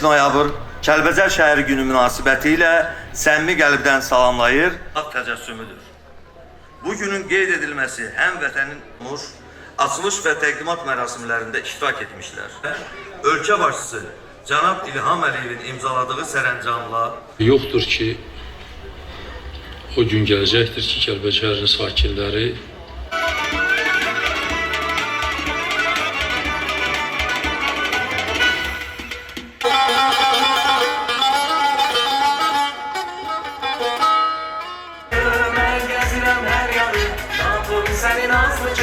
noyabr Kəlbəcər şəhəri günü münasibətilə səmimi qəlbdən salamlayır. Təcəssümüdür. Bu günün qeyd edilməsi həm vətənin açılış və təqdimat mərasimlərində iştirak etmişlər. Ölkə başçısı Cənab İlham Əliyevin imzaladığı sərəncamla yoxdur ki, o gün gələcəkdir ki, Kəlbəcərin sakinləri senin ağzını